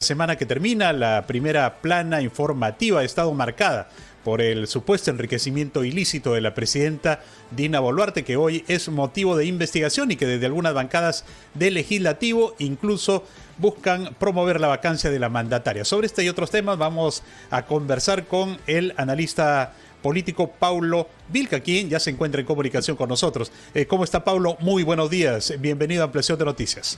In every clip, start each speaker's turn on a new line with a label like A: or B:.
A: Semana que termina, la primera plana informativa ha estado marcada por el supuesto enriquecimiento ilícito de la presidenta Dina Boluarte, que hoy es motivo de investigación y que desde algunas bancadas del legislativo incluso buscan promover la vacancia de la mandataria. Sobre este y otros temas vamos a conversar con el analista político Paulo Vilca, quien ya se encuentra en comunicación con nosotros. ¿Cómo está, Paulo? Muy buenos días. Bienvenido a Ampliación de Noticias.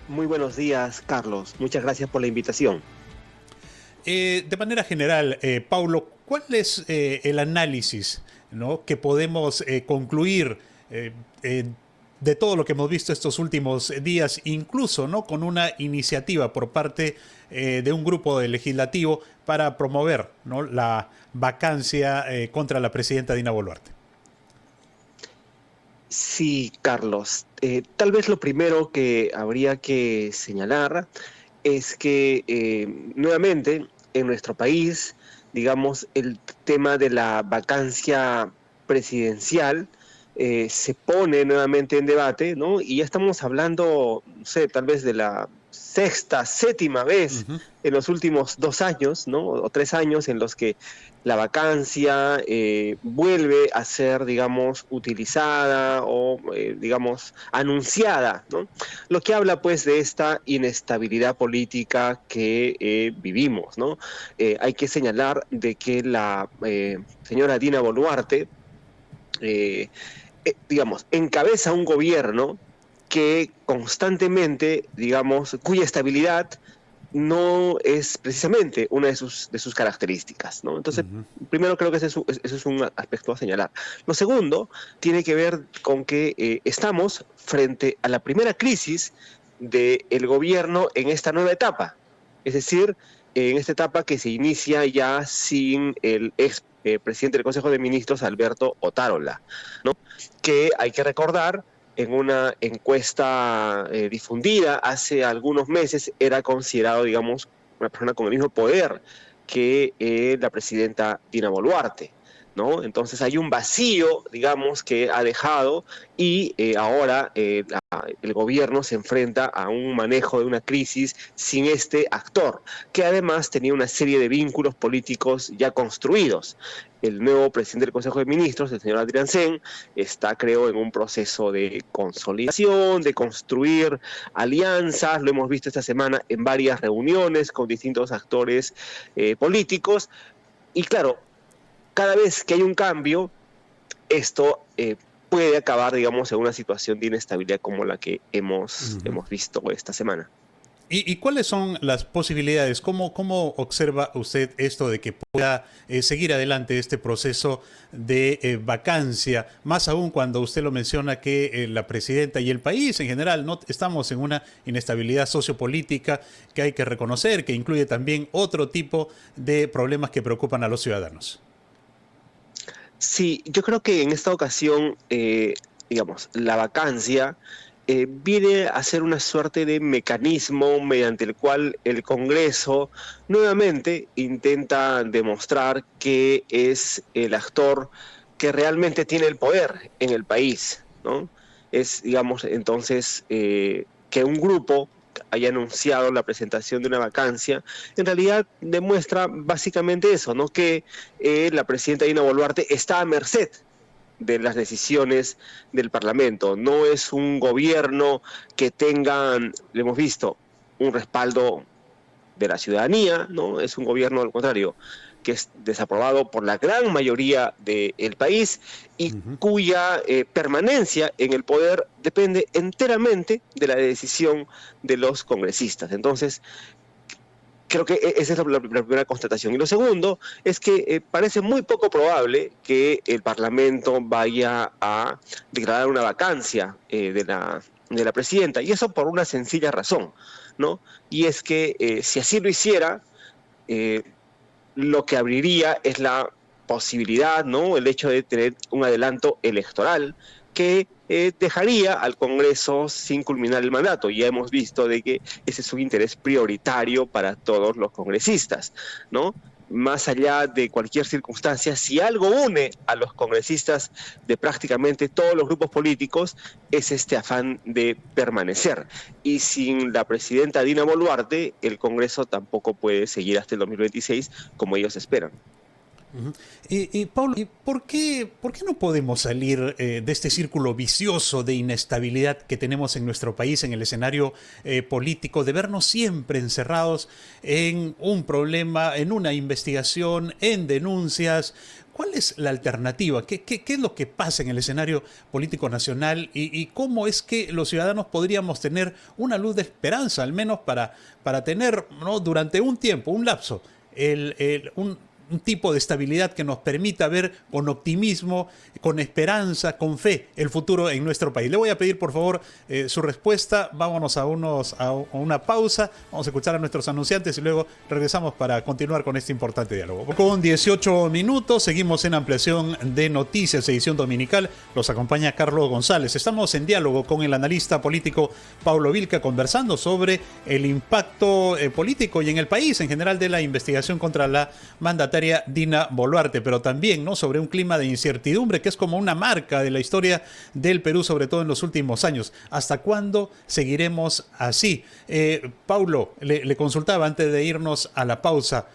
B: Muy buenos días, Carlos. Muchas gracias por la invitación.
A: De manera general, Paulo, ¿cuál es el análisis, ¿no?, que podemos concluir de todo lo que hemos visto estos últimos días, incluso, ¿no?, con una iniciativa por parte de un grupo legislativo para promover, ¿no?, la vacancia contra la presidenta Dina Boluarte?
B: Sí, Carlos. Tal vez lo primero que habría que señalar es que nuevamente en nuestro país, digamos, el tema de la vacancia presidencial se pone nuevamente en debate, ¿no? Y ya estamos hablando, no sé, tal vez de la sexta, séptima vez en los últimos 2 años, ¿no? O 3 años en los que la vacancia vuelve a ser, digamos, utilizada o, digamos, anunciada, ¿no? Lo que habla, pues, de esta inestabilidad política que vivimos, ¿no? Hay que señalar de que la señora Dina Boluarte, digamos, encabeza un gobierno que constantemente, digamos, cuya estabilidad no es precisamente una de sus características, ¿no? Entonces, primero creo que ese es un aspecto a señalar. Lo segundo tiene que ver con que estamos frente a la primera crisis del gobierno en esta nueva etapa. Es decir, en esta etapa que se inicia ya sin el ex presidente del Consejo de Ministros, Alberto Otárola, ¿no? Que hay que recordar, en una encuesta difundida hace algunos meses, era considerado, digamos, una persona con el mismo poder que la presidenta Dina Boluarte, ¿no? Entonces hay un vacío, digamos, que ha dejado y ahora el gobierno se enfrenta a un manejo de una crisis sin este actor, que además tenía una serie de vínculos políticos ya construidos. El nuevo presidente del Consejo de Ministros, el señor Adrián Sen, está, creo, en un proceso de consolidación, de construir alianzas. Lo hemos visto esta semana en varias reuniones con distintos actores políticos. Y claro, cada vez que hay un cambio, esto puede acabar, digamos, en una situación de inestabilidad como la que hemos visto esta semana.
A: ¿Y cuáles son las posibilidades? ¿Cómo observa usted esto de que pueda seguir adelante este proceso de vacancia? Más aún cuando usted lo menciona que la presidenta y el país en general no estamos en una inestabilidad sociopolítica que hay que reconocer, que incluye también otro tipo de problemas que preocupan a los ciudadanos.
B: Sí, yo creo que en esta ocasión, digamos, la vacancia viene a ser una suerte de mecanismo mediante el cual el Congreso nuevamente intenta demostrar que es el actor que realmente tiene el poder en el país, ¿no? Es, digamos, entonces, que un grupo haya anunciado la presentación de una vacancia, en realidad demuestra básicamente eso, ¿no? Que la presidenta Dina Boluarte está a merced de las decisiones del Parlamento. No es un gobierno que tenga, lo hemos visto, un respaldo de la ciudadanía, ¿no? Es un gobierno, al contrario, que es desaprobado por la gran mayoría del país y cuya permanencia en el poder depende enteramente de la decisión de los congresistas. Entonces, creo que esa es la primera constatación. Y lo segundo es que parece muy poco probable que el Parlamento vaya a declarar una vacancia de la presidenta. Y eso por una sencilla razón, ¿no? Y es que si así lo hiciera, lo que abriría es la posibilidad, ¿no?, el hecho de tener un adelanto electoral que dejaría al Congreso sin culminar el mandato. Ya hemos visto de que ese es un interés prioritario para todos los congresistas, ¿no? más allá de cualquier circunstancia, si algo une a los congresistas de prácticamente todos los grupos políticos, es este afán de permanecer. Y sin la presidenta Dina Boluarte, el Congreso tampoco puede seguir hasta el 2026 como ellos esperan.
A: Pablo, ¿y por qué no podemos salir de este círculo vicioso de inestabilidad que tenemos en nuestro país, en el escenario político, de vernos siempre encerrados en un problema, en una investigación, en denuncias? ¿Cuál es la alternativa? ¿Qué es lo que pasa en el escenario político nacional y cómo es que los ciudadanos podríamos tener una luz de esperanza, al menos para tener, ¿no?, durante un tiempo, un lapso, un tipo de estabilidad que nos permita ver con optimismo, con esperanza, con fe el futuro en nuestro país? Le voy a pedir por favor su respuesta. Vámonos a una pausa, vamos a escuchar a nuestros anunciantes y luego regresamos para continuar con este importante diálogo. Con 18 minutos seguimos en ampliación de noticias, edición dominical. Los acompaña Carlos González. Estamos en diálogo con el analista político Paulo Vilca, conversando sobre el impacto político y en el país en general de la investigación contra la mandataria Dina Boluarte, pero también, ¿no?, sobre un clima de incertidumbre que es como una marca de la historia del Perú, sobre todo en los últimos años. ¿Hasta cuándo seguiremos así? Paulo, le consultaba antes de irnos a la pausa.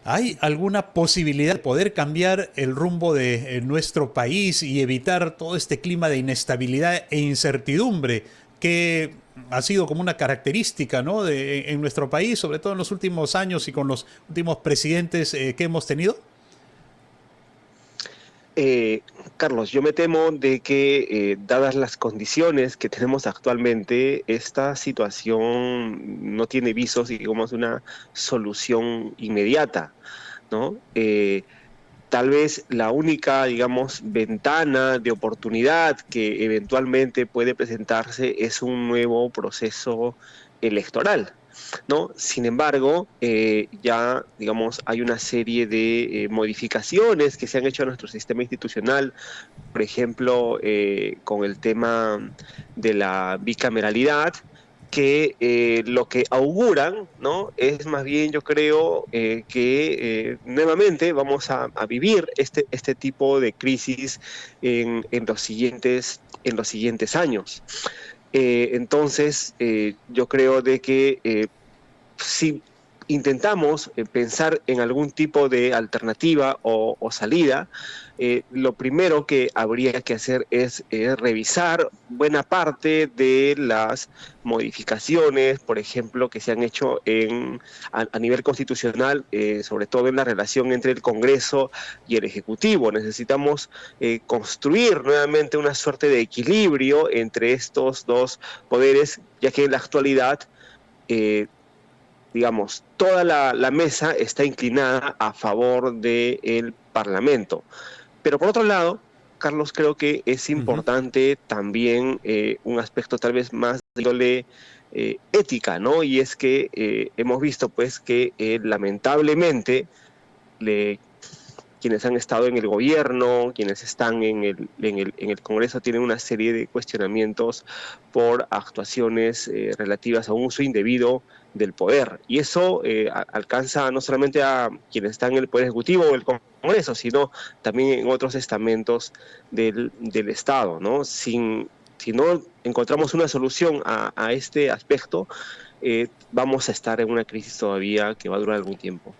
A: ¿Hay alguna posibilidad de poder cambiar el rumbo de nuestro país y evitar todo este clima de inestabilidad e incertidumbre que ha sido como una característica, ¿no?, en nuestro país, sobre todo en los últimos años y con los últimos presidentes que hemos tenido?
B: Carlos, yo me temo de que, dadas las condiciones que tenemos actualmente, esta situación no tiene visos y, digamos, una solución inmediata, ¿no? Tal vez la única, digamos, ventana de oportunidad que eventualmente puede presentarse es un nuevo proceso electoral, ¿no? Sin embargo, ya, digamos, hay una serie de modificaciones que se han hecho a nuestro sistema institucional, por ejemplo, con el tema de la bicameralidad, que lo que auguran, ¿no?, es más bien, yo creo, que nuevamente vamos a vivir este tipo de crisis en los siguientes años. Entonces, yo creo de que si intentamos pensar en algún tipo de alternativa o salida, lo primero que habría que hacer es revisar buena parte de las modificaciones, por ejemplo, que se han hecho a nivel constitucional, sobre todo en la relación entre el Congreso y el Ejecutivo. Necesitamos construir nuevamente una suerte de equilibrio entre estos dos poderes, ya que en la actualidad, digamos, toda la mesa está inclinada a favor del Parlamento. Pero por otro lado, Carlos, creo que es importante también un aspecto tal vez más de índole ética, ¿no? Y es que hemos visto, pues, que lamentablemente quienes han estado en el gobierno, quienes están en el Congreso, tienen una serie de cuestionamientos por actuaciones relativas a un uso indebido del poder. Y eso alcanza no solamente a quienes están en el Poder Ejecutivo o el Congreso, sino también en otros estamentos del Estado, ¿no? Si no encontramos una solución a este aspecto, vamos a estar en una crisis todavía que va a durar algún tiempo.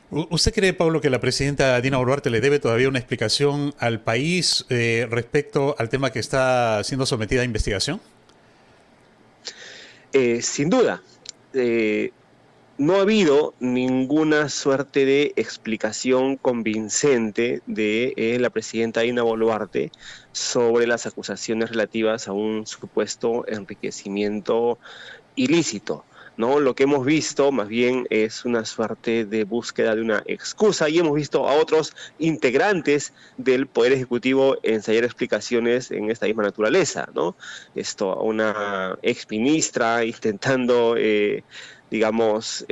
A: ¿Usted cree, Pablo, que la presidenta Dina Boluarte le debe todavía una explicación al país respecto al tema que está siendo sometida a investigación?
B: Sin duda. No ha habido ninguna suerte de explicación convincente de la presidenta Dina Boluarte sobre las acusaciones relativas a un supuesto enriquecimiento ilícito, ¿no? Lo que hemos visto más bien es una suerte de búsqueda de una excusa, y hemos visto a otros integrantes del Poder Ejecutivo ensayar explicaciones en esta misma naturaleza, ¿no? A una exministra intentando, digamos,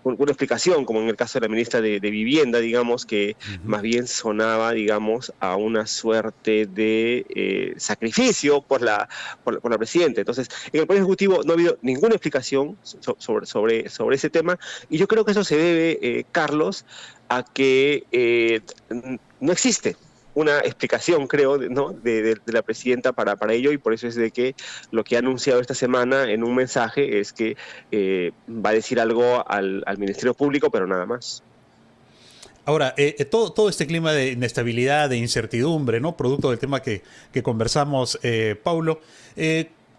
B: una explicación, como en el caso de la ministra de Vivienda, digamos, que más bien sonaba, digamos, a una suerte de sacrificio por la presidenta. Entonces, en el Poder Ejecutivo no ha habido ninguna explicación sobre ese tema, y yo creo que eso se debe, Carlos, a que no existe una explicación, creo, ¿no? de la presidenta para ello, y por eso es de que lo que ha anunciado esta semana en un mensaje es que va a decir algo al Ministerio Público, pero nada más.
A: Ahora, todo este clima de inestabilidad, de incertidumbre, ¿no? Producto del tema que conversamos, Paulo,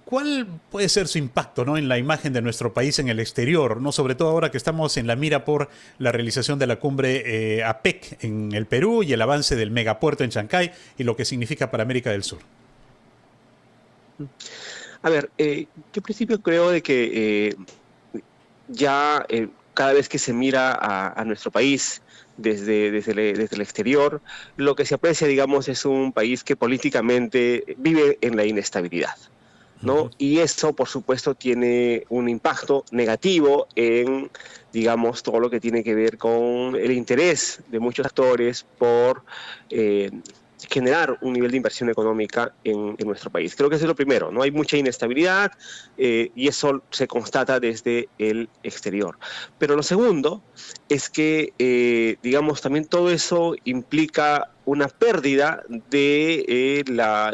A: ¿cuál puede ser su impacto, ¿no? En la imagen de nuestro país en el exterior, ¿no? Sobre todo ahora que estamos en la mira por la realización de la cumbre APEC en el Perú y el avance del megapuerto en Chancay y lo que significa para América del Sur.
B: A ver, yo en principio creo de que ya cada vez que se mira a nuestro país desde el exterior, lo que se aprecia, digamos, es un país que políticamente vive en la inestabilidad, ¿no? Y eso, por supuesto, tiene un impacto negativo en, digamos, todo lo que tiene que ver con el interés de muchos actores por generar un nivel de inversión económica en nuestro país. Creo que eso es lo primero, ¿no? Hay mucha inestabilidad y eso se constata desde el exterior. Pero lo segundo es que, digamos, también todo eso implica una pérdida de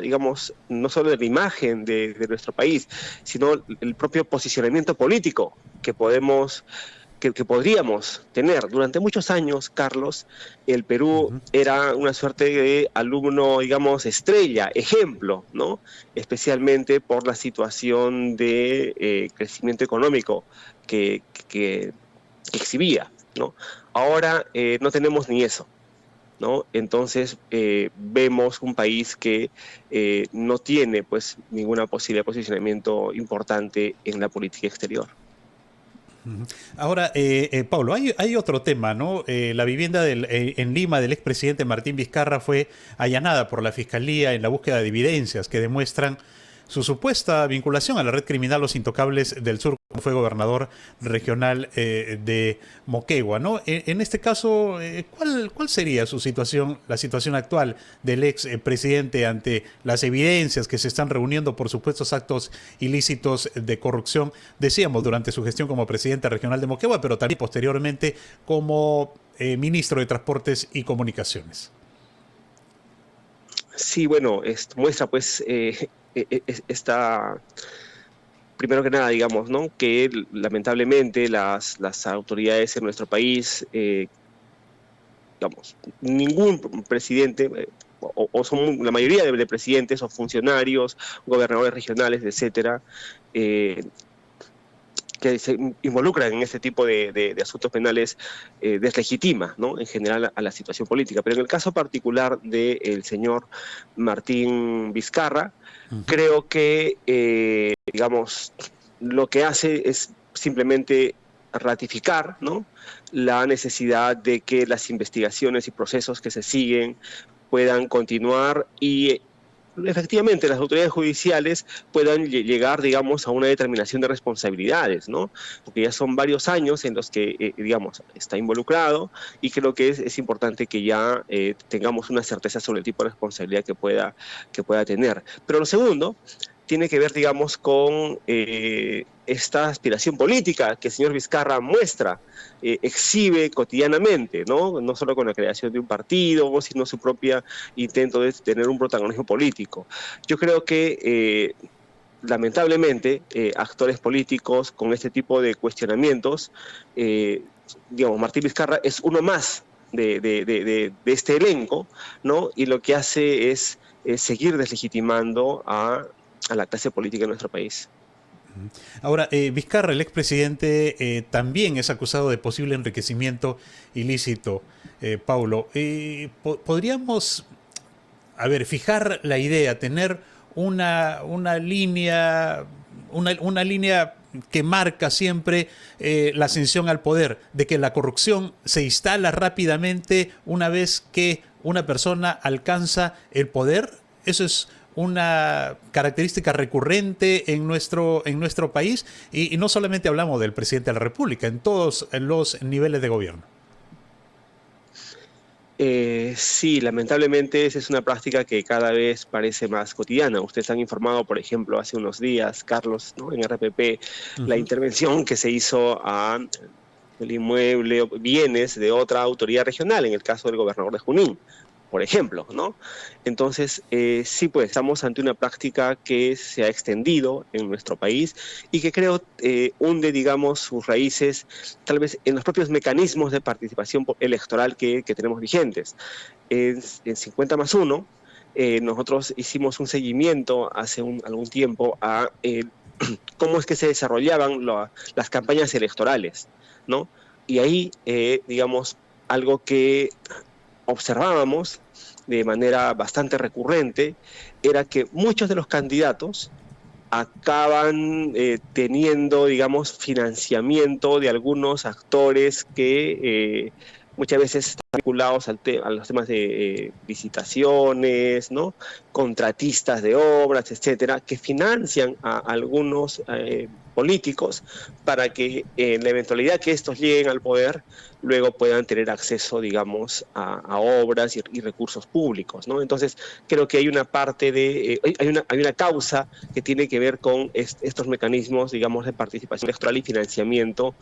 B: digamos, no solo de la imagen de nuestro país, sino el propio posicionamiento político que podríamos tener. Durante muchos años, Carlos, el Perú era una suerte de alumno, digamos, estrella, ejemplo, ¿no? Especialmente por la situación de crecimiento económico que exhibía, ¿no? Ahora no tenemos ni eso, ¿no? Entonces vemos un país que no tiene, pues, ninguna posibilidad de posicionamiento importante en la política exterior.
A: Ahora, Pablo, hay otro tema, ¿no? La vivienda en Lima del expresidente Martín Vizcarra fue allanada por la Fiscalía en la búsqueda de evidencias que demuestran su supuesta vinculación a la red criminal Los Intocables del Sur, cuando fue gobernador regional de Moquegua, ¿no? En este caso, ¿cuál sería su situación, la situación actual del ex presidente ante las evidencias que se están reuniendo por supuestos actos ilícitos de corrupción? Decíamos, durante su gestión como presidente regional de Moquegua, pero también posteriormente como ministro de Transportes y Comunicaciones.
B: Sí, bueno, muestra pues esta, primero que nada, digamos, ¿no? Que lamentablemente las autoridades en nuestro país, digamos, ningún presidente, son la mayoría de presidentes o funcionarios, gobernadores regionales, etcétera, que se involucran en este tipo de asuntos penales, deslegitima, ¿no? En general a la situación política. Pero en el caso particular del señor Martín Vizcarra, creo que, digamos, lo que hace es simplemente ratificar, ¿no?, la necesidad de que las investigaciones y procesos que se siguen puedan continuar y efectivamente las autoridades judiciales puedan llegar, digamos, a una determinación de responsabilidades, ¿no? Porque ya son varios años en los que, digamos, está involucrado, y creo que es importante que ya tengamos una certeza sobre el tipo de responsabilidad que pueda tener. Pero lo segundo tiene que ver, digamos, con esta aspiración política que el señor Vizcarra muestra, exhibe cotidianamente, ¿no? No solo con la creación de un partido, sino su propio intento de tener un protagonismo político. Yo creo que, lamentablemente, actores políticos con este tipo de cuestionamientos, digamos, Martín Vizcarra es uno más de este elenco, ¿no? Y lo que hace es seguir deslegitimando a la clase política de nuestro país.
A: Ahora, Vizcarra, el expresidente, también es acusado de posible enriquecimiento ilícito, Paulo. ¿Podríamos, a ver, fijar la idea, tener una línea, una línea que marca siempre la ascensión al poder, de que la corrupción se instala rápidamente una vez que una persona alcanza el poder? ¿Eso es una característica recurrente en nuestro país, y no solamente hablamos del presidente de la República, en todos los niveles de gobierno.
B: Sí, lamentablemente esa es una práctica que cada vez parece más cotidiana. Ustedes han informado, por ejemplo, hace unos días, Carlos, ¿no?, en RPP, la intervención que se hizo a el inmueble o bienes de otra autoridad regional, en el caso del gobernador de Junín, por ejemplo, ¿no? Entonces, sí, pues estamos ante una práctica que se ha extendido en nuestro país y que creo hunde, digamos, sus raíces tal vez en los propios mecanismos de participación electoral que tenemos vigentes. En 50+1, nosotros hicimos un seguimiento hace algún tiempo a cómo es que se desarrollaban las campañas electorales, ¿no? Y ahí, digamos, algo que observábamos de manera bastante recurrente era que muchos de los candidatos acaban teniendo, digamos, financiamiento de algunos actores que muchas veces están vinculados a los temas de licitaciones, ¿no?, contratistas de obras, etcétera, que financian a algunos políticos para que en la eventualidad que estos lleguen al poder, luego puedan tener acceso, digamos, a obras y recursos públicos, ¿no? Entonces, creo que hay una parte hay una causa que tiene que ver con estos mecanismos, digamos, de participación electoral y financiamiento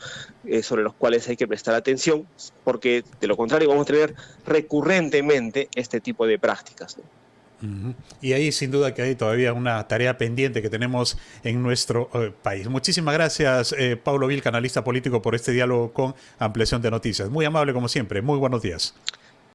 B: sobre los cuales hay que prestar atención, porque de lo contrario vamos a tener recurrentemente este tipo de prácticas, ¿no?
A: Y ahí sin duda que hay todavía una tarea pendiente que tenemos en nuestro país. Muchísimas gracias, Paulo Vilca, analista político, por este diálogo con Ampliación de Noticias. Muy amable como siempre. Muy buenos días.